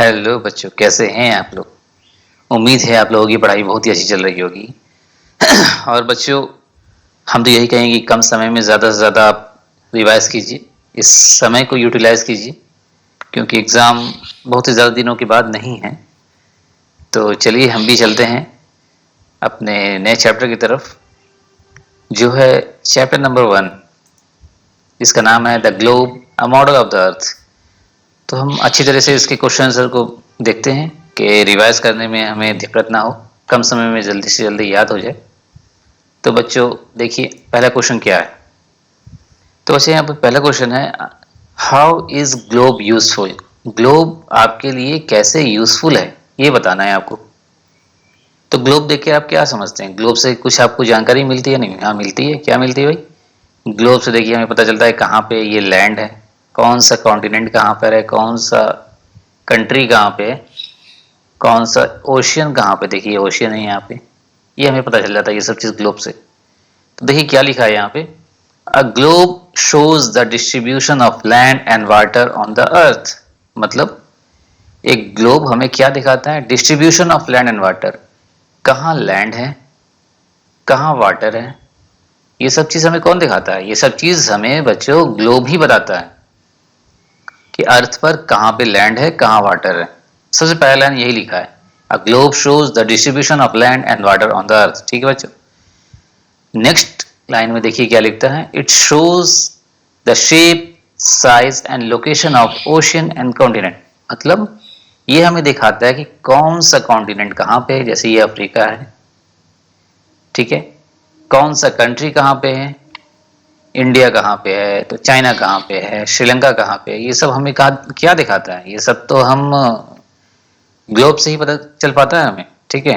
Hello बच्चों, कैसे हैं आप लोग। उम्मीद है आप लोगों की पढ़ाई बहुत ही अच्छी चल रही होगी। और बच्चों, हम तो यही कहेंगे कि कम समय में ज़्यादा से ज़्यादा आप रिवाइज कीजिए, इस समय को यूटिलाइज कीजिए, क्योंकि एग्ज़ाम बहुत ही ज़्यादा दिनों के बाद नहीं है। तो चलिए हम भी चलते हैं अपने नए चैप्टर की तरफ, जो है चैप्टर नंबर 1। इसका नाम है the globe a model of the अर्थ। तो हम अच्छी तरह से इसके क्वेश्चन आंसर को देखते हैं कि रिवाइज करने में हमें दिक्कत ना हो, कम समय में जल्दी से जल्दी याद हो जाए। तो बच्चों देखिए, पहला क्वेश्चन क्या है। तो बच्चे यहाँ पर पहला क्वेश्चन है, how is globe useful. Globe आपके लिए कैसे यूजफुल है, ये बताना है आपको। तो ग्लोब देख के आप क्या समझते हैं, ग्लोब से कुछ आपको जानकारी मिलती है? नहीं, हाँ मिलती है। क्या मिलती है भाई? ग्लोब से देखिए हमें पता चलता है कहाँ पे ये लैंड है, कौन सा कॉन्टिनेंट कहाँ पर है, कौन सा कंट्री कहाँ पे है, कौन सा ओशियन कहाँ पे, देखिए ओशियन है यहाँ पे, ये हमें पता चल जाता है ये सब चीज़ ग्लोब से। तो देखिए क्या लिखा है यहाँ पे, a globe shows the distribution of land and water on the earth. मतलब एक ग्लोब हमें क्या दिखाता है? Distribution of land and water, कहाँ लैंड है, कहाँ वाटर है, ये सब चीज़ हमें कौन दिखाता है? ये सब चीज़ हमें बच्चों ग्लोब ही बताता है कि अर्थ पर कहाँ पे लैंड है, कहाँ वाटर है। सबसे पहला लाइन यही लिखा है, a globe shows the distribution of land and water on the earth. ठीक है बच्चों। नेक्स्ट लाइन में देखिए क्या लिखता है, it shows the shape, size and location of ocean and continent. मतलब ये हमें दिखाता है कि कौन सा कॉन्टिनेंट कहाँ पे है, जैसे ये अफ्रीका है, ठीक है, कौन सा कंट्री कहाँ पे है, इंडिया कहाँ पे है, तो चाइना कहाँ पे है, श्रीलंका कहाँ पे है, ये सब हमें क्या दिखाता है? ये सब तो हम ग्लोब से ही पता चल पाता है हमें, ठीक है।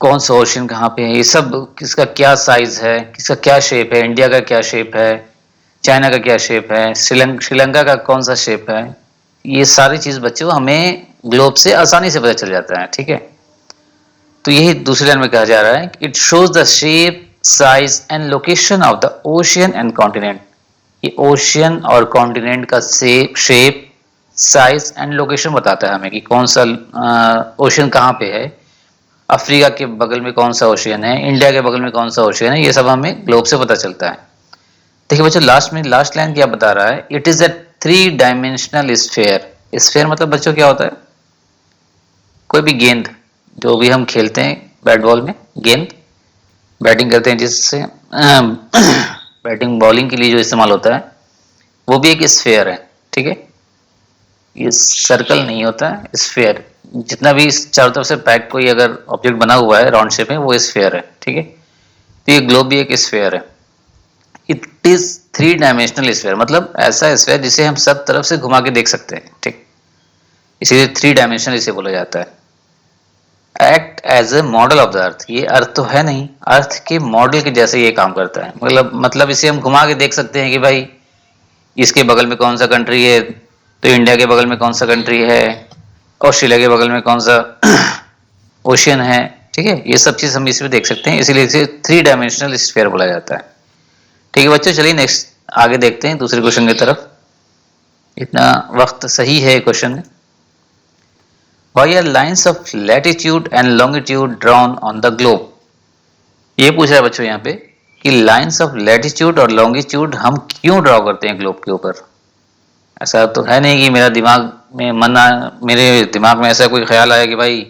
कौन सा ओशन कहाँ पे है, ये सब, किसका क्या साइज है, किसका क्या शेप है, इंडिया का क्या शेप है, चाइना का क्या शेप है, श्रीलंका का कौन सा शेप है, ये सारी चीज बच्चों हमें ग्लोब से आसानी से पता चल जाता है, ठीक है। तो यही दूसरी लाइन में कहा जा रहा है, it shows the shape, size and location of the ocean and continent. ये ओशियन और कॉन्टिनेंट का शेप, साइज एंड लोकेशन बताता है हमें कि कौन सा ओशियन कहाँ पे है, अफ्रीका के बगल में कौन सा ओशियन है, इंडिया के बगल में कौन सा ओशियन है, ये सब हमें ग्लोब से पता चलता है। देखिए बच्चों लास्ट लाइन क्या बता रहा है, it is a 3 dimensional sphere. Sphere मतलब बच्चों क्या होता है? कोई भी गेंद, जो भी हम खेलते हैं बैट बॉल में, गेंद बैटिंग करते हैं जिससे बैटिंग बॉलिंग के लिए जो इस्तेमाल होता है, वो भी एक स्फेयर है, ठीक है। ये सर्कल नहीं होता है, स्फेयर। जितना भी इस चारों तरफ से पैक कोई अगर ऑब्जेक्ट बना हुआ है राउंड शेप में, वो स्फेयर है, ठीक है। तो ये ग्लोब भी एक स्फेयर है। इट इज 3 डायमेंशनल स्फेयर, मतलब ऐसा स्फेयर जिसे हम सब तरफ से घुमा के देख सकते हैं, ठीक। इसीलिए 3 डायमेंशनल इसे बोला जाता है। Act as a model of the earth, ये अर्थ तो है नहीं, अर्थ के मॉडल के जैसे ये काम करता है। मतलब इसे हम घुमा के देख सकते हैं कि भाई इसके बगल में कौन सा कंट्री है, तो इंडिया के बगल में कौन सा कंट्री है, ऑस्ट्रेलिया के बगल में कौन सा ओशियन है, ठीक है। ये सब चीज हम इसमें देख सकते हैं, इसीलिए इसे 3 डायमेंशनल स्फीयर बोला जाता है। ठीक है बच्चों, चलिए नेक्स्ट आगे देखते हैं दूसरे क्वेश्चन की तरफ। इतना वक्त सही है क्वेश्चन में। Why are lines of latitude and longitude drawn on the globe? ये पूछ रहा है बच्चों यहाँ पे कि लाइंस ऑफ लैटिट्यूड और लॉन्गिट्यूड हम क्यों ड्रॉ करते हैं ग्लोब के ऊपर। ऐसा तो है नहीं कि मेरे दिमाग में ऐसा कोई ख्याल आया कि भाई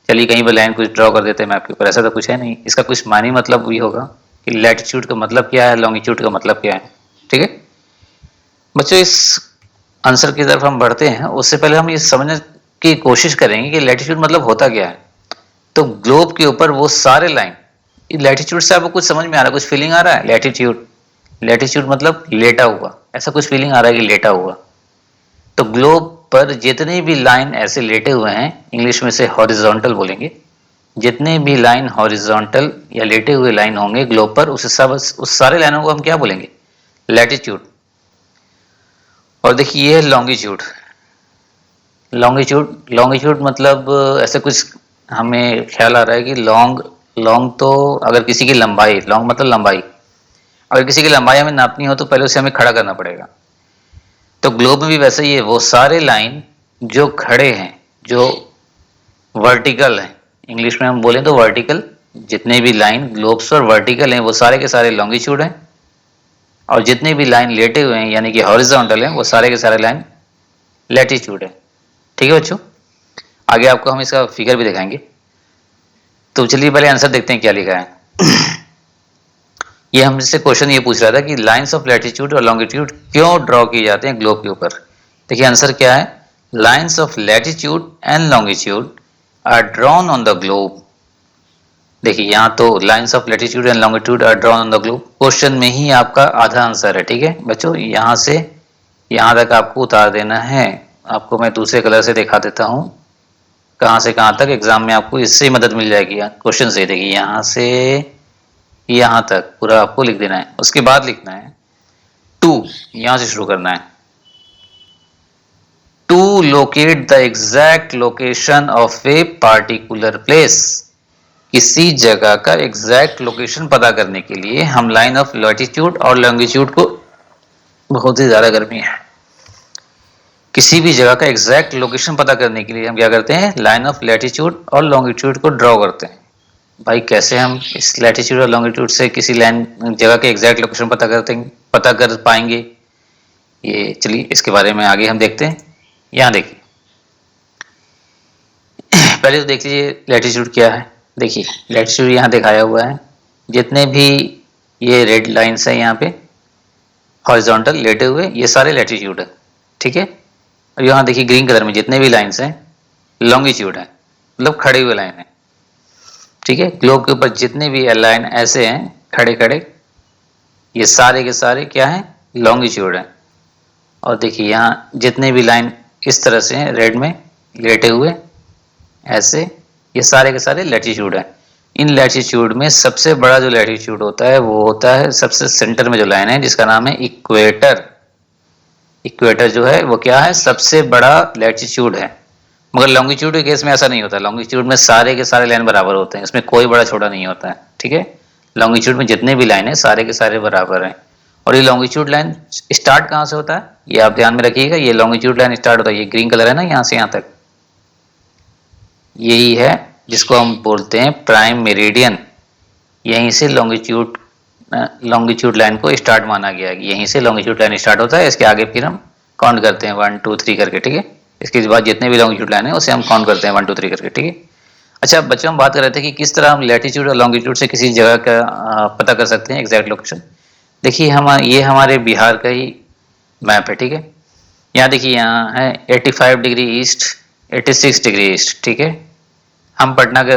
चलिए कहीं पर लाइन कुछ ड्रॉ कर देते हैं मैप के ऊपर, ऐसा तो कुछ है नहीं। इसका कुछ मानी मतलब भी होगा कि लैटिट्यूड का मतलब क्या है, लॉन्गिट्यूड का मतलब क्या है, ठीक है बच्चों। इस आंसर की तरफ हम बढ़ते हैं, उससे पहले हम ये समझने की कोशिश करेंगे कि लैटिट्यूड मतलब होता क्या है। तो ग्लोब के ऊपर वो सारे लाइन, लैटिट्यूड से आपको कुछ समझ में आ रहा है, कुछ फीलिंग आ रहा है? लैटिट्यूड मतलब लेटा हुआ, ऐसा कुछ फीलिंग आ रहा है कि लेटा हुआ। तो ग्लोब पर जितने भी लाइन ऐसे लेटे हुए हैं, इंग्लिश में से हॉरिजॉन्टल बोलेंगे, जितने भी लाइन हॉरिजॉन्टल या लेटे हुए लाइन होंगे ग्लोब पर, उस सारे लाइनों को हम क्या बोलेंगे? लैटिट्यूड। और देखिए ये है लॉन्गिट्यूड। लॉन्गिट्यूड मतलब ऐसे कुछ हमें ख्याल आ रहा है कि लॉन्ग तो अगर किसी की लंबाई, लॉन्ग मतलब लंबाई, अगर किसी की लंबाई हमें नापनी हो तो पहले उसे हमें खड़ा करना पड़ेगा। तो ग्लोब में भी वैसे ही है, वो सारे लाइन जो खड़े हैं, जो वर्टिकल हैं, इंग्लिश में हम बोलें तो वर्टिकल, जितने भी लाइन ग्लोब्स पर वर्टिकल हैं वो सारे के सारे लॉन्गिट्यूड हैं, और जितने भी लाइन लेटे हुए हैं यानी कि हॉरिजॉन्टल हैं वो सारे के सारे लाइन लैटिट्यूड है। ठीक है बच्चों, आगे आपको हम इसका फिगर भी दिखाएंगे। तो चलिए पहले आंसर देखते हैं क्या लिखा है। ये हमसे क्वेश्चन ये पूछ रहा था कि लाइंस ऑफ लैटिट्यूड और लॉन्गिट्यूड क्यों ड्रॉ किए जाते हैं ग्लोब के ऊपर। देखिए आंसर क्या है, lines of latitude and longitude are drawn on the globe. देखिए यहाँ तो lines of latitude and longitude are drawn on the globe, question में ही आपका आधा आंसर है। ठीक है बच्चों, यहाँ से यहाँ तक आपको उतार देना है। आपको मैं दूसरे कलर से दिखा देता हूँ कहाँ से कहाँ तक, एग्जाम में आपको इससे मदद मिल जाएगी क्वेश्चन से। देखिए यहाँ से यहाँ तक पूरा आपको लिख देना है। उसके बाद लिखना है टू, यहाँ से शुरू करना है, to locate the exact location of a particular place. किसी जगह का एग्जैक्ट लोकेशन पता करने के लिए हम लाइन ऑफ लैटिट्यूड और लॉन्गिट्यूड को, बहुत ही ज्यादा गर्मी है, किसी भी जगह का एग्जैक्ट लोकेशन पता करने के लिए हम क्या करते हैं, लाइन ऑफ लैटिट्यूड और लॉन्गिट्यूड को ड्रॉ करते हैं। भाई कैसे हम इस लैटिट्यूड और लॉन्गिट्यूड से किसी लाइन जगह के एग्जैक्ट लोकेशन पता कर पाएंगे, ये चलिए इसके बारे में आगे हम देखते हैं। यहाँ देखिए पहले तो देख लीजिए लैटिट्यूड क्या है। देखिए लैटिट्यूड यहाँ दिखाया हुआ है, जितने भी ये रेड लाइन्स हैं यहाँ पे हॉरिजॉन्टल लेटे हुए, ये सारे लैटिट्यूड है। ठीक है, और यहाँ देखिए ग्रीन कलर में जितने भी लाइन्स हैं लॉन्गिट्यूड है, मतलब खड़े हुए लाइन है। ठीक है, ग्लोब के ऊपर जितने भी लाइन ऐसे हैं खड़े खड़े, ये सारे के सारे क्या हैं, लॉन्गिट्यूड है। और देखिए यहाँ जितने भी लाइन इस तरह से हैं रेड में लेटे हुए ऐसे, ये सारे के सारे लैटिट्यूड है। इन लैटिट्यूड में सबसे बड़ा जो लैटिट्यूड होता है वो होता है सबसे सेंटर में जो लाइन है जिसका नाम है इक्वेटर। इक्वेटर जो है वो क्या है, सबसे बड़ा लैटिट्यूड है। मगर लॉन्गिट्यूड के केस में ऐसा नहीं होता, लॉन्गिट्यूड में सारे के सारे लाइन बराबर होते हैं, इसमें कोई बड़ा छोटा नहीं होता है। ठीक है, लॉन्गिट्यूड में जितने भी लाइन है सारे के सारे बराबर हैं। और ये लॉन्गिट्यूड लाइन स्टार्ट कहाँ से होता है, ये आप ध्यान में रखिएगा। ये लॉन्गिट्यूड लाइन स्टार्ट होता है, ये ग्रीन कलर है ना, यहाँ से यहाँ तक, यही है जिसको हम बोलते हैं प्राइम मेरिडियन। यहीं से लॉन्गिट्यूड लाइन को स्टार्ट माना गया है, यहीं से लॉन्गिट्यूड लाइन स्टार्ट होता है। इसके आगे फिर हम काउंट करते हैं 1 2 3 करके। ठीक है, इसके बाद जितने भी लॉन्गिट्यूड लाइन है उसे हम काउंट करते हैं 1 2 3 करके। ठीक है, अच्छा बच्चों हम बात कर रहे थे कि किस तरह हम लैटिट्यूड और लॉन्गिट्यूड से किसी जगह का पता कर सकते हैं एग्जैक्ट लोकेशन। देखिए ये हमारे बिहार का ही मैप है। ठीक है, यहाँ देखिए यहाँ है 85 डिग्री ईस्ट, 86 डिग्री ईस्ट। ठीक है, हम पटना का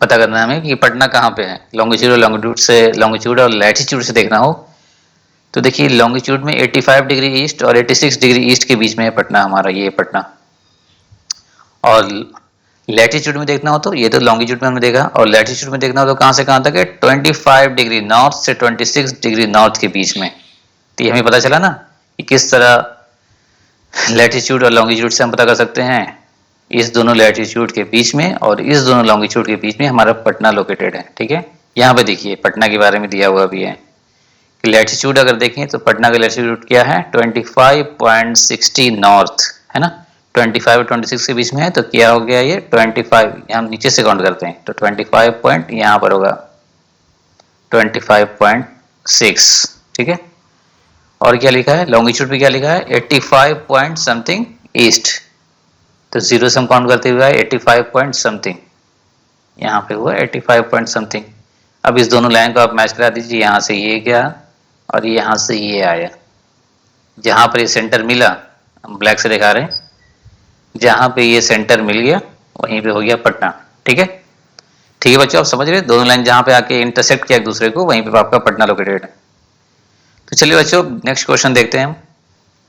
पता करना है हमें कि पटना कहाँ पे है। लॉन्गिट्यूड और लैटिट्यूड से देखना हो तो देखिए लॉन्गिट्यूड में 85 डिग्री ईस्ट और 86 डिग्री ईस्ट के बीच में है पटना हमारा, ये पटना। और लैटिट्यूड में देखना हो तो ये तो लॉन्गिट्यूड में हमने देखा, और लैटिट्यूड में देखना हो तो कहाँ से कहाँ तक है, 25 डिग्री नॉर्थ से 26 डिग्री नॉर्थ के बीच में। तो ये हमें पता चला ना कि किस तरह लैटिट्यूड और लॉन्गिट्यूड से हम पता कर सकते हैं। इस दोनों लैटिट्यूड के बीच में और इस दोनों लॉन्गिट्यूड के बीच में हमारा पटना लोकेटेड है। ठीक है, यहाँ पे देखिए पटना के बारे में दिया हुआ भी है कि लैटिट्यूड अगर देखें तो पटना का लैटिट्यूड क्या है, 25.60 नॉर्थ है ना, 25 और 26 के बीच में है। तो क्या हो गया ये 25, हम नीचे से काउंट करते हैं तो 25 पॉइंट यहाँ पर होगा 25.6। ठीक है, और क्या लिखा है लॉन्गिट्यूड पे, क्या लिखा है 85 पॉइंट समथिंग ईस्ट। तो जीरो से हम काउंट करते हुए 85 पॉइंट समथिंग, यहाँ पे हुआ 85 पॉइंट समथिंग। अब इस दोनों लाइन को आप मैच करा दीजिए, यहाँ से ये गया और यहाँ से ये आया। जहाँ पर ये सेंटर मिला, हम ब्लैक से दिखा रहे हैं, जहाँ पे ये सेंटर मिल गया वहीं पे हो गया पटना। ठीक है, ठीक है बच्चों, आप समझ रहे, दोनों लाइन जहाँ पे आके इंटरसेक्ट किया एक दूसरे को वहीं पे आपका पटना लोकेटेड है। तो चलिए बच्चों नेक्स्ट क्वेश्चन देखते हैं हम।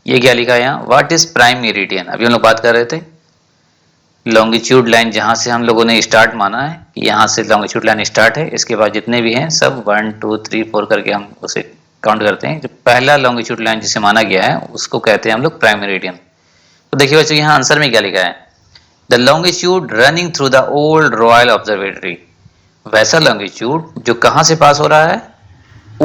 ये क्या लिखा है यहाँ, व्हाट इज प्राइम मेरिडियन। अभी हम लोग बात कर रहे थे लॉन्गिट्यूड लाइन जहाँ से हम लोगों ने स्टार्ट माना है, यहाँ से लॉन्गिट्यूड लाइन स्टार्ट है, इसके बाद जितने भी हैं सब 1 2 3 4 करके हम उसे काउंट करते हैं। जो पहला लॉन्गिट्यूड लाइन जिसे माना गया है उसको कहते हैं हम लोग प्राइम मेरिडियन। तो देखिए बच्चों यहाँ आंसर में क्या लिखा है, the longitude running through the old royal observatory. वैसा लॉन्गिट्यूड जो कहाँ से पास हो रहा है,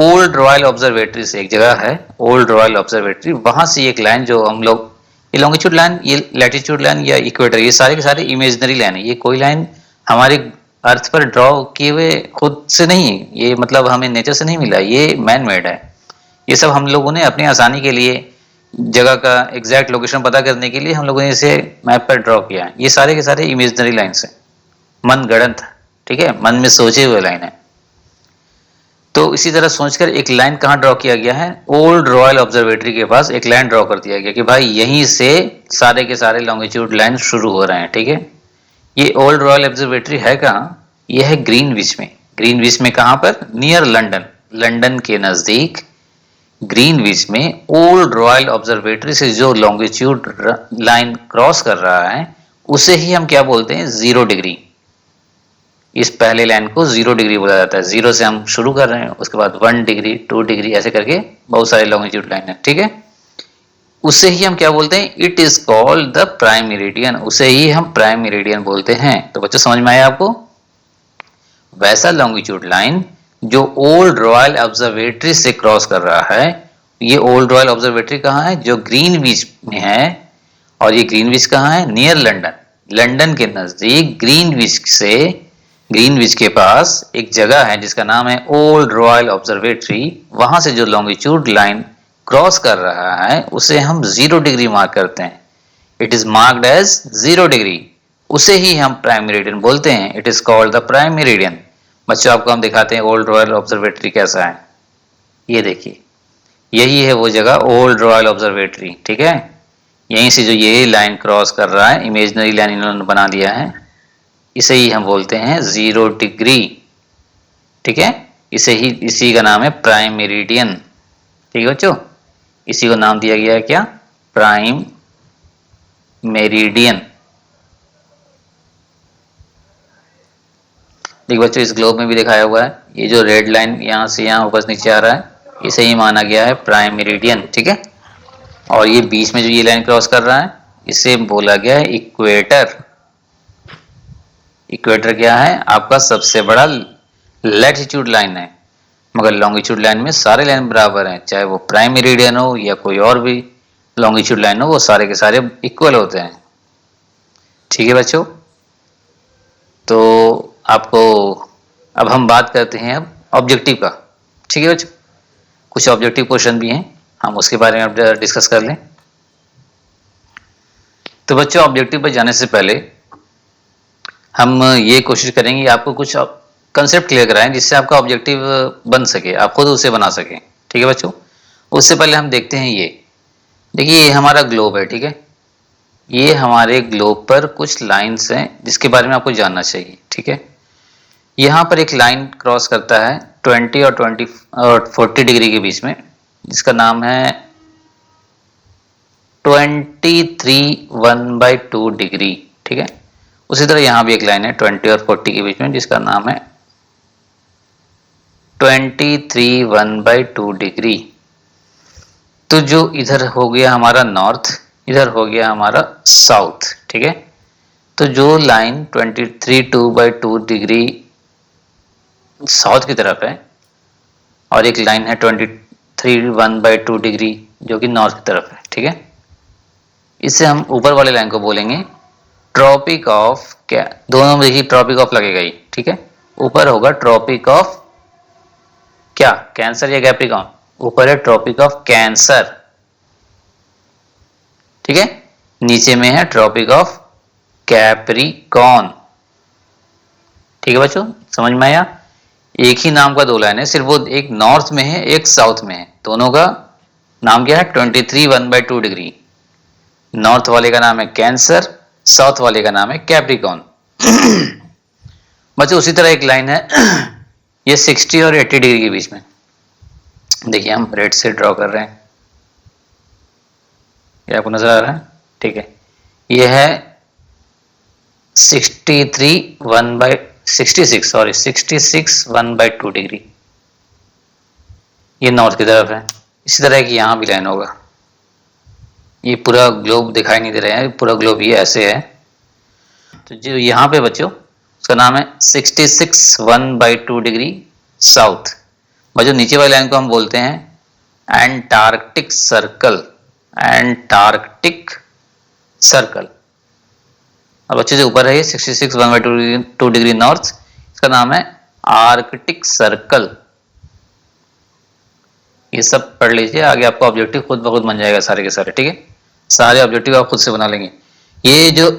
ओल्ड रॉयल ऑब्जर्वेटरी से। एक जगह है ओल्ड रॉयल ऑब्जर्वेटरी, वहां से एक लाइन जो हम लोग ये लॉन्गिट्यूड लाइन, ये लैटिट्यूड लाइन या इक्वेटर, ये सारे के सारे इमेजिनरी लाइन है। ये कोई लाइन हमारे अर्थ पर ड्रॉ किए हुए खुद से नहीं है, ये मतलब हमें नेचर से नहीं मिला, ये मैन मेड है। ये सब हम लोगों ने अपनी आसानी के लिए, जगह का एग्जैक्ट लोकेशन पता करने के लिए हम लोगों ने इसे मैप पर ड्रॉ किया है। ये सारे के सारे इमेजिनरी लाइन्स हैं, मन गढ़ंत, ठीक है, मन में सोचे हुए लाइन है। तो इसी तरह सोचकर एक लाइन कहाँ ड्रॉ किया गया है, ओल्ड रॉयल ऑब्जर्वेटरी के पास एक लाइन ड्रॉ कर दिया गया कि भाई यहीं से सारे के सारे लॉन्गिट्यूड लाइन शुरू हो रहे हैं, ठीक है। ये ओल्ड रॉयल ऑब्जर्वेटरी है कहाँ, ये है ग्रीनविच में। ग्रीनविच में कहाँ पर, नियर लंदन, लंदन के नजदीक ग्रीनविच में ओल्ड रॉयल ऑब्जर्वेटरी से जो लॉन्गिट्यूड लाइन क्रॉस कर रहा है उसे ही हम क्या बोलते हैं, 0 डिग्री। इस पहले लाइन को 0 डिग्री बोला जाता है। 0 से हम शुरू कर रहे हैं, उसके बाद 1 डिग्री, 2 डिग्री, ऐसे करके बहुत सारे लॉन्गिट्यूड लाइन है, ठीक है। उसे ही हम क्या बोलते हैं, it is called the prime meridian, उसे ही हम प्राइम मेरिडियन बोलते हैं। तो बच्चों समझ में आया आपको, वैसा लॉन्गिट्यूड लाइन जो ओल्ड रॉयल ऑब्जर्वेटरी से क्रॉस कर रहा है, ये ओल्ड रॉयल ऑब्जर्वेटरी कहाँ है, जो ग्रीनविच में है, और ये ग्रीनविच कहाँ है, नियर लंदन, लंदन के नजदीक ग्रीनविच से, ग्रीनविच के पास एक जगह है जिसका नाम है ओल्ड रॉयल ऑब्जर्वेटरी, वहां से जो लॉन्गिट्यूड लाइन क्रॉस कर रहा है उसे हम 0 डिग्री मार्क करते हैं। It is marked as 0 degree, उसे ही हम प्राइम मेरिडियन बोलते हैं। It is called the prime meridian. बच्चों आपको हम दिखाते हैं ओल्ड रॉयल ऑब्जर्वेटरी कैसा है। ये देखिए, यही है वो जगह, ओल्ड रॉयल ऑब्जर्वेटरी, ठीक है। यहीं से जो ये लाइन क्रॉस कर रहा है, इमेजिनरी लाइन इन्होंने बना दिया है, इसे ही हम बोलते हैं 0 डिग्री, ठीक है। इसी का नाम है प्राइम मेरिडियन, ठीक है बच्चों। इसी को नाम दिया गया है क्या, प्राइम मेरिडियन। देखिए बच्चों, इस ग्लोब में भी दिखाया हुआ है, ये जो रेड लाइन यहाँ से यहाँ ऊपर नीचे आ रहा है, इसे ही माना गया है प्राइम मेरिडियन, ठीक है। और ये बीच में जो ये लाइन क्रॉस कर रहा है, इसे बोला गया है इक्वेटर। इक्वेटर क्या है, आपका सबसे बड़ा लैटिट्यूड लाइन है, मगर लॉन्गिट्यूड लाइन में सारे लाइन बराबर हैं, चाहे वो प्राइम मेरिडियन हो या कोई और भी लॉन्गिट्यूड लाइन हो, वो सारे के सारे इक्वल होते हैं, ठीक है बच्चों। तो आपको अब हम बात करते हैं अब ऑब्जेक्टिव का, ठीक है बच्चों। कुछ ऑब्जेक्टिव क्वेश्चन भी हैं, हम उसके बारे में अब डिस्कस कर लें। तो बच्चों ऑब्जेक्टिव पर जाने से पहले हम ये कोशिश करेंगे आपको कुछ कंसेप्ट क्लियर कराएं जिससे आपका ऑब्जेक्टिव बन सके, आप खुद उसे बना सकें, ठीक है बच्चों। उससे पहले हम देखते हैं, ये देखिए ये हमारा ग्लोब है, ठीक है। ये हमारे ग्लोब पर कुछ लाइंस हैं जिसके बारे में आपको जानना चाहिए, ठीक है। यहाँ पर एक लाइन क्रॉस करता है 20 और 40 डिग्री के बीच में, जिसका नाम है 23 1/2 डिग्री, ठीक है। उसी तरह यहाँ भी एक लाइन है 20 और 40 के बीच में, जिसका नाम है 23 1/2 डिग्री। तो जो इधर हो गया हमारा नॉर्थ, इधर हो गया हमारा साउथ, ठीक है। तो जो लाइन 23 2/2 डिग्री साउथ की तरफ है, और एक लाइन है 23 1/2 डिग्री जो कि नॉर्थ की तरफ है, ठीक है। इससे हम ऊपर वाले लाइन को बोलेंगे ट्रॉपिक ऑफ, क्या दोनों में देखिए ट्रॉपिक ऑफ लगेगा ही, ठीक है। ऊपर होगा ट्रॉपिक ऑफ क्या, कैंसर या कैप्रिकॉर्न, ऊपर है ट्रॉपिक ऑफ कैंसर, ठीक है। नीचे में है ट्रॉपिक ऑफ कैप्रिकॉर्न, ठीक है बच्चों, समझ में आया। एक ही नाम का दो लाइन है, सिर्फ वो एक नॉर्थ में है एक साउथ में है, दोनों का नाम क्या है 23 1/2 डिग्री। नॉर्थ वाले का नाम है कैंसर, साउथ वाले का नाम है कैप्रिकॉर्न। बच्चों उसी तरह एक लाइन है ये 60 और 80 डिग्री के बीच में, देखिए हम रेड से ड्रॉ कर रहे हैं, ये आपको नजर आ रहा है, ठीक है। ये है 66 1/2 डिग्री, ये नॉर्थ की तरफ है। इसी तरह की यहाँ भी लाइन होगा, ये पूरा ग्लोब दिखाई नहीं दे रहा है, पूरा ग्लोब ये ऐसे है। तो जो यहाँ पे बच्चों उसका नाम है 66 1/2 डिग्री साउथ। बच्चों नीचे वाली लाइन को हम बोलते हैं एंटार्क्टिक सर्कल, एंटार्क्टिक सर्कल। अब अच्छे से ऊपर है 66 1/2 डिग्री नॉर्थ, इसका नाम है आर्कटिक सर्कल। ये सब पढ़ लीजिए, आगे आपका ऑब्जेक्टिव खुद ब खुद बन जाएगा सारे के सारे, ठीक है। सारे ऑब्जेक्टिव आप खुद से बना लेंगे। ये जो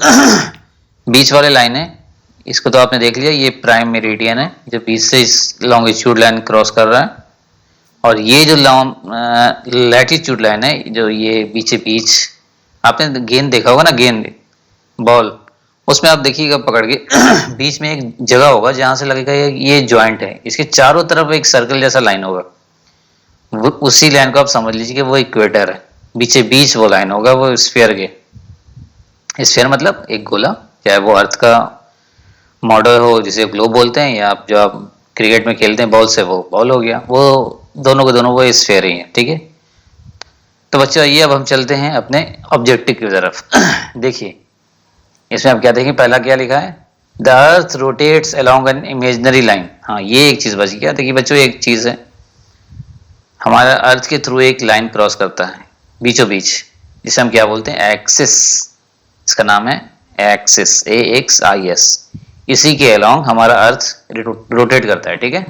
बीच वाले लाइन है इसको तो आपने देख लिया, ये प्राइम मेरिडियन है जो बीच से इस लॉन्गिट्यूड लाइन क्रॉस कर रहा है। और ये जो लैटिट्यूड लाइन है जो ये बीचे बीच, आपने गेंद देखा होगा ना, गेंद बॉल, उसमें आप देखिएगा पकड़ के बीच में एक जगह होगा जहां से लगेगा ये जॉइंट है, इसके चारों तरफ एक सर्कल जैसा लाइन होगा, उसी लाइन को आप समझ लीजिए कि वो इक्वेटर है। बीचे बीच वो लाइन होगा वो स्फीयर के। स्फीयर मतलब एक गोला, चाहे वो अर्थ का मॉडल हो जिसे ग्लोब बोलते हैं, या आप जो आप क्रिकेट में खेलते हैं बॉल से, वो बॉल हो गया, वो दोनों के दोनों वो स्फीयर ही है, ठीक है। तो बच्चों आइए अब हम चलते हैं अपने ऑब्जेक्टिव की तरफ। देखिए इसमें आप क्या देखें, पहला क्या लिखा है, the earth rotates along an imaginary line. हाँ ये एक चीज बच गया। देखिए बच्चों एक चीज है, हमारा अर्थ के थ्रू एक लाइन क्रॉस करता है बीचों बीच, जिसे हम क्या बोलते हैं, एक्सिस। इसका नाम है एक्सिस, AXIS। इसी के अलोंग हमारा अर्थ रोटेट करता है, ठीक है।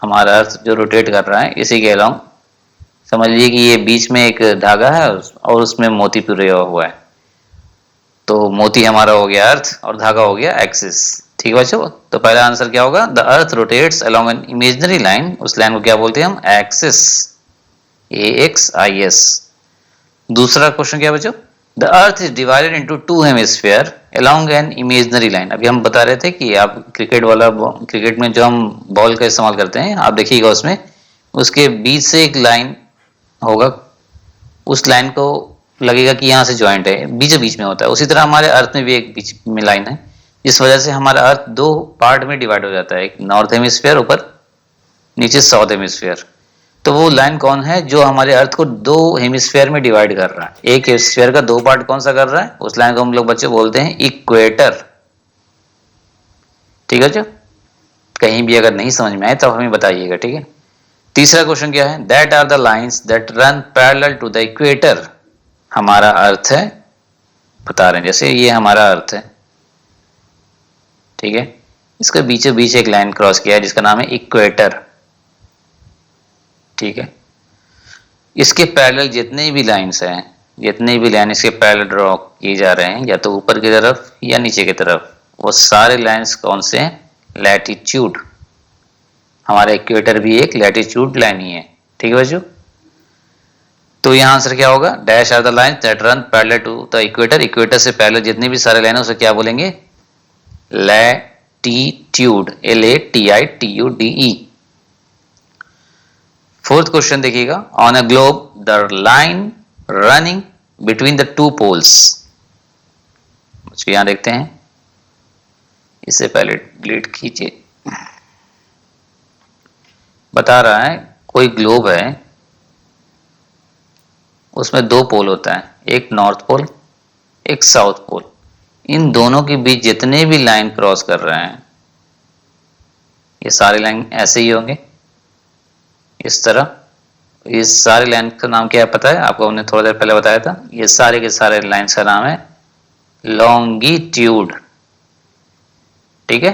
हमारा अर्थ जो रोटेट कर रहा है इसी के अलोंग समझ लीजिए कि ये बीच में एक धागा है और उसमें मोती पिरोया हुआ है। तो मोती हमारा हो गया अर्थ और धागा हो गया एक्सिस, ठीक है बच्चों। तो पहला आंसर क्या होगा, the earth rotates along an imaginary line, उस लाइन को क्या बोलते हैं हम, एक्सिस, AXIS। दूसरा क्वेश्चन क्या बच्चों, the earth is divided into 2 hemisphere along an imaginary line. अभी हम बता रहे थे कि आप क्रिकेट में जो हम बॉल का इस्तेमाल करते हैं, आप देखिएगा उसमें उसके बीच से एक लाइन होगा, उस लाइन को लगेगा कि यहाँ से जॉइंट है, बीचों बीच में होता है। उसी तरह हमारे अर्थ में भी एक बीच में लाइन है, इस वजह से हमारा अर्थ 2 पार्ट में डिवाइड हो जाता है, एक नॉर्थ हेमिस्फीयर ऊपर, नीचे साउथ हेमिस्फीयर। तो वो लाइन कौन है जो हमारे अर्थ को 2 हेमिस्फीयर में डिवाइड कर रहा है, एक हेमिस्फीयर का 2 पार्ट कौन सा कर रहा है, उस लाइन को हम लोग बच्चे बोलते हैं इक्वेटर, ठीक है। जो कहीं भी अगर नहीं समझ में आए तो हमें बताइएगा, ठीक है। तीसरा क्वेश्चन क्या है, that are the lines that run parallel to the equator. हमारा अर्थ है, बता रहे हैं जैसे ये हमारा अर्थ है, ठीक है, इसके बीचों बीच एक लाइन क्रॉस किया है जिसका नाम है इक्वेटर, ठीक है। इसके पैरेलल जितने भी लाइंस हैं, जितने भी लाइन इसके पैरेलल ड्रॉ किए जा रहे हैं, या तो ऊपर की तरफ या नीचे की तरफ, वो सारे लाइंस कौन से हैं, लैटिट्यूड। हमारा इक्वेटर भी एक लैटिट्यूड लाइन ही है, ठीक है बच्चों। तो यहाँ आंसर क्या होगा, dash are the lines that run parallel to the equator. Equator से पैरेलल जितनी भी सारे लाइन है उसे क्या बोलेंगे, लैटिट्यूड, LATITUDE। फोर्थ क्वेश्चन देखिएगा, on a globe the line running between the 2 poles. यहां देखते हैं, इससे पहले डिलीट कीजिए। बता रहा है कोई ग्लोब है, उसमें 2 पोल होता है, एक नॉर्थ पोल एक साउथ पोल। इन दोनों के बीच जितने भी लाइन क्रॉस कर रहे हैं, ये सारे लाइन ऐसे ही होंगे इस तरह। इस सारे लाइन का नाम क्या है पता है आपको, हमने थोड़ा देर पहले बताया था, ये सारे के सारे लाइन्स का नाम है लॉन्गिट्यूड, ठीक है।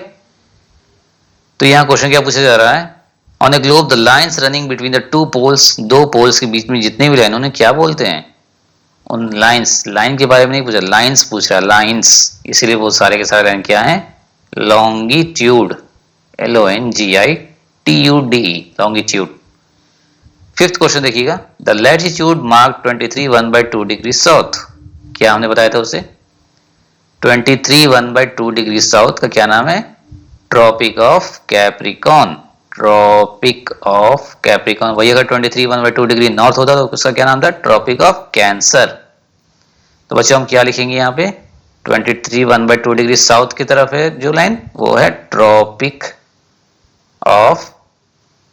तो यहाँ क्वेश्चन क्या पूछा जा रहा है, on a globe the lines running between the 2 poles, 2 poles के बीच में जितने भी लाइन, उन्हें क्या बोलते हैं, उन लाइन्स, लाइन के बारे में नहीं पूछा, लाइन्स पूछ रहा है, लाइन्स, इसीलिए वो सारे के सारे लाइन क्या है, longitude, LONGITUDE, longitude. Fifth question देखिएगा, the latitude mark 23 1/2 degree south. क्या हमने बताया था उसे, 23 1/2 डिग्री साउथ का क्या नाम है, tropic of Capricorn, tropic of Capricorn. वही अगर 23 1/2 डिग्री नॉर्थ होता तो उसका क्या नाम था, ट्रॉपिक ऑफ कैंसर। तो बच्चों हम क्या लिखेंगे यहाँ पे, 23 1/2 डिग्री साउथ की तरफ है जो लाइन, वो है tropic of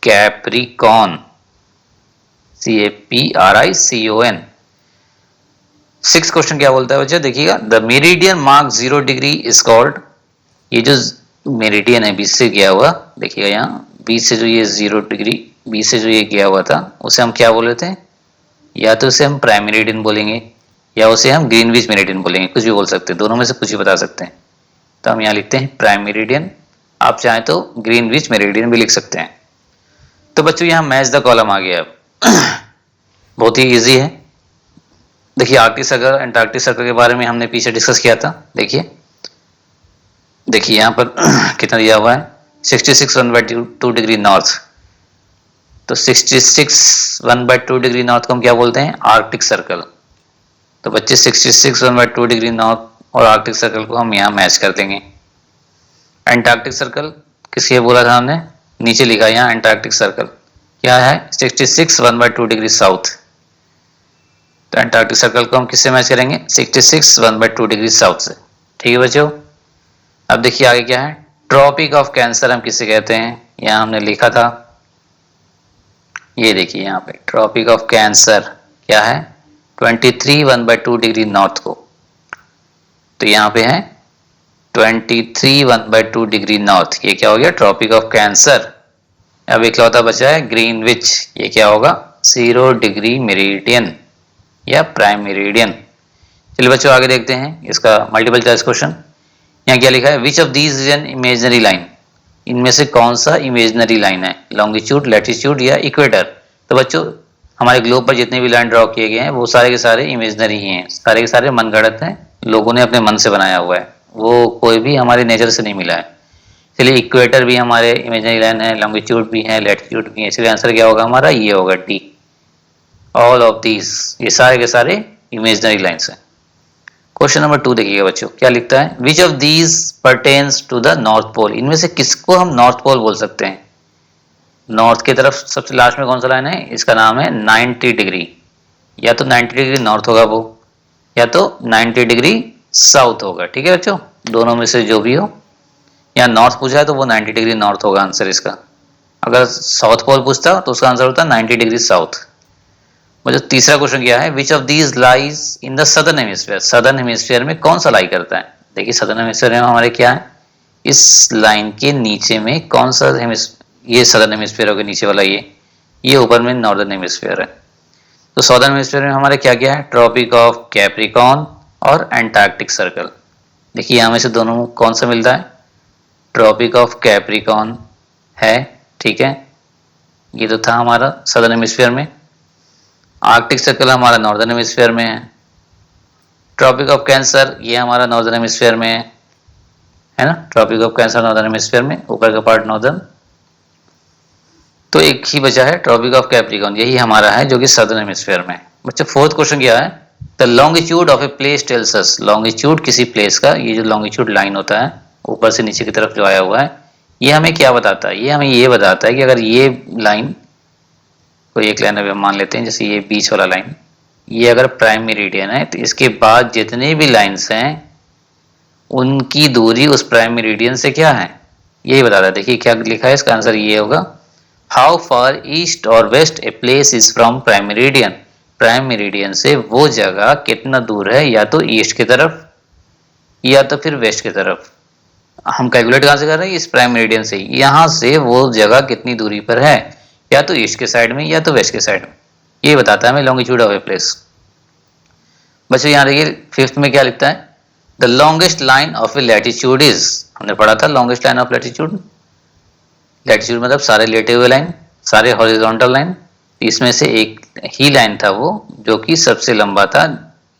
Capricorn, CAPRICON। Six question क्या बोलता है बच्चों, देखिएगा, the meridian mark 0 degree is called. ये जो मेरिडियन है बीच से गया हुआ, देखिएगा यहाँ बीच से जो ये 0 डिग्री बीच से जो ये गया हुआ था, उसे हम क्या बोल रहे थे, या तो उसे हम प्राइम मेरिडियन बोलेंगे, या उसे हम ग्रीनविच मेरिडियन बोलेंगे, कुछ भी बोल सकते हैं, दोनों में से कुछ भी बता सकते हैं। तो हम यहाँ लिखते हैं प्राइम मेरिडियन, आप चाहें तो ग्रीनविच मेरिडियन भी लिख सकते हैं। तो बच्चों यहाँ मैच द कॉलम आ गया। बहुत ही इजी है। देखिए आर्कटिक सर्कल, एंटार्क्टिक सर्कल के बारे में हमने पीछे डिस्कस किया था। देखिए यहाँ पर कितना दिया हुआ है, 66 1/2 डिग्री नॉर्थ। तो 66 1/2 डिग्री नॉर्थ को हम क्या बोलते हैं, आर्कटिक सर्कल। तो बच्चे 66 1/2 डिग्री नॉर्थ और आर्कटिक सर्कल को हम यहाँ मैच कर देंगे। एंटार्क्टिक सर्कल किसके बोला था हमने, नीचे लिखा है यहाँ एंटार्क्टिक सर्कल क्या है, 66 1/2 डिग्री साउथ। तो एंटार्क्टिक सर्कल को हम किससे मैच करेंगे, 66 1/2 डिग्री साउथ से। ठीक है बच्चों। अब देखिए आगे क्या है, ट्रॉपिक ऑफ कैंसर हम किसे कहते हैं, यहाँ हमने लिखा था, ये देखिए यहाँ पे ट्रॉपिक ऑफ कैंसर क्या है, 23 1/2 डिग्री नॉर्थ को। तो यहाँ पे है 23 1/2 डिग्री नॉर्थ, ये क्या हो गया, ट्रॉपिक ऑफ कैंसर। अब एक लौता बचा है ग्रीनविच, ये क्या होगा, 0 डिग्री मेरिडियन या प्राइम मेरिडियन। चलिए बच्चों आगे देखते हैं इसका मल्टीपल चॉइस क्वेश्चन। यहाँ क्या लिखा है, which of these is an imaginary line, इनमें से कौन सा इमेजिनरी लाइन है, लॉन्गिट्यूड, लैटिट्यूड या इक्वेटर। तो बच्चों हमारे ग्लोब पर जितने भी लाइन ड्रॉ किए गए हैं वो सारे के सारे इमेजिनरी ही हैं, सारे के सारे मनगढ़ंत हैं, लोगों ने अपने मन से बनाया हुआ है, वो कोई भी हमारे नेचर से नहीं मिला है। चलिए इक्वेटर भी हमारे इमेजिनरी लाइन है, लॉन्गिट्यूड भी है, लैटिट्यूड भी है, इसलिए आंसर क्या होगा हमारा, ये होगा डी, ऑल ऑफ दीज, ये सारे के सारे इमेजिनरी लाइन्स हैं। क्वेश्चन नंबर 2 देखिएगा बच्चों, क्या लिखता है, which of these pertains to the north pole, इनमें से किसको हम नॉर्थ पोल बोल सकते हैं। नॉर्थ की तरफ सबसे लास्ट में कौन सा लाइन है, इसका नाम है 90 डिग्री, या तो 90 डिग्री नॉर्थ होगा वो, या तो 90 डिग्री साउथ होगा। ठीक है बच्चों, दोनों में से जो भी हो, यहाँ नॉर्थ पूछा है तो वो 90 डिग्री नॉर्थ होगा आंसर इसका। अगर साउथ पोल पूछता तो उसका आंसर होता 90 डिग्री साउथ। जो तीसरा क्वेश्चन क्या है, which of these lies in the southern hemisphere, southern hemisphere में कौन सा लाई करता है। देखिए सदर्न हेमिस्फीयर में हमारे क्या है, इस लाइन के नीचे में कौन सा ये सदर्न हेमिस्फीयर होगा, नीचे वाला ये ऊपर में नॉर्दर्न हेमिस्फीयर है। तो सदर्न हेमिस्फीयर में हमारे क्या क्या है, ट्रॉपिक ऑफ कैप्रिकॉर्न और एंटार्क्टिक सर्कल। देखिए यहाँ में से दोनों कौन सा मिलता है, ट्रॉपिक ऑफ कैप्रिकॉर्न है, ठीक है, ये तो था हमारा सदर्न हेमिस्फीयर में। आर्कटिक सर्कल हमारा नॉर्दर्न हेमिस्फीयर में है। ट्रॉपिक ऑफ कैंसर ये हमारा नॉर्दर्न हेमिस्फीयर में है ना, tropic of Cancer northern hemisphere में, ऊपर का पार्ट नॉर्दर्न। तो एक ही बचा है ट्रॉपिक ऑफ कैप्रिकॉर्न, यही हमारा है जो कि सदर्न हेमिस्फीयर में। बच्चा फोर्थ क्वेश्चन क्या है, the longitude of a place tells us, longitude किसी प्लेस का, ये जो लॉन्गिट्यूड लाइन होता है ऊपर से नीचे की तरफ जो आया हुआ है, ये हमें क्या बताता है, ये हमें ये बताता है कि अगर ये लाइन, कोई एक लाइन अभी हम मान लेते हैं जैसे ये बीच वाला लाइन, ये अगर प्राइम मेरिडियन है तो इसके बाद जितने भी लाइंस हैं उनकी दूरी उस प्राइम मेरिडियन से क्या है, यही बताता है। देखिए क्या लिखा है, इसका आंसर ये होगा, how far east or west a place is from prime meridian, prime meridian से वो जगह कितना दूर है, या तो ईस्ट की तरफ या तो फिर वेस्ट की तरफ। हम कैलकुलेट कहाँ से कर रहे हैं, इस प्राइम मेरिडियन से, यहाँ से वो जगह कितनी दूरी पर है, या तो ईस्ट के साइड में या तो वेस्ट के साइड में, ये बताता है हमें लॉन्गिट्यूड ऑफ ए प्लेस। बच्चों यहाँ देखिए फिफ्थ में क्या लिखता है, the longest line of A latitude is, हमने पढ़ा था longest line of latitude, latitude मतलब सारे लेटे हुए लाइन, सारे हॉरिजॉन्टल लाइन, इसमें से एक ही लाइन था वो जो कि सबसे लंबा था,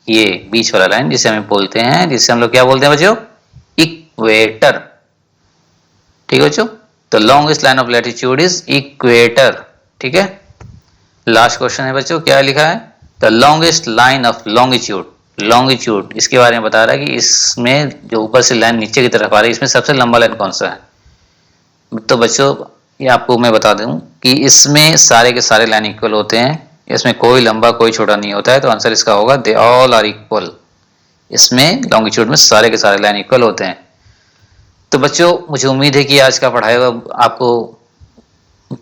ये बीच वाला लाइन जिसे हमें बोलते हैं, जिसे हम लोग क्या बोलते हैं बच्चों, इक्वेटर। ठीक है बच्चों, the longest line of latitude is equator. ठीक है, लास्ट क्वेश्चन है बच्चों, क्या लिखा है, the longest line of longitude, longitude इसके बारे में बता रहा है कि इसमें जो ऊपर से लाइन नीचे की तरफ आ रही है इसमें सबसे लंबा लाइन कौन सा है। तो बच्चों ये आपको मैं बता दूं कि इसमें सारे के सारे लाइन इक्वल होते हैं, इसमें कोई लंबा कोई छोटा नहीं होता है, तो आंसर इसका होगा दे ऑल आर इक्वल, इसमें लॉन्गिट्यूड में सारे के सारे लाइन इक्वल होते हैं। तो बच्चों मुझे उम्मीद है कि आज का पढ़ाया हुआ आपको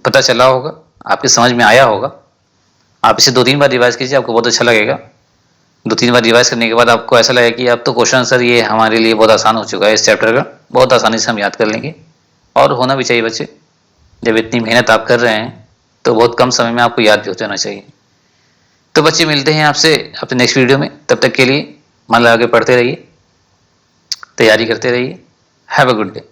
पता चला होगा, आपकी समझ में आया होगा। आप इसे 2-3 बार रिवाइज कीजिए, आपको बहुत अच्छा लगेगा। 2-3 बार रिवाइज करने के बाद आपको ऐसा लगेगा कि अब तो क्वेश्चन आंसर ये हमारे लिए बहुत आसान हो चुका है, इस चैप्टर का बहुत आसानी से हम याद कर लेंगे, और होना भी चाहिए बच्चे, जब इतनी मेहनत आप कर रहे हैं तो बहुत कम समय में आपको याद भी हो जाना चाहिए। तो बच्चे मिलते हैं आपसे अपने नेक्स्ट वीडियो में। तब तक के लिए मन लगा के पढ़ते रहिए, तैयारी करते रहिए। Have a good day.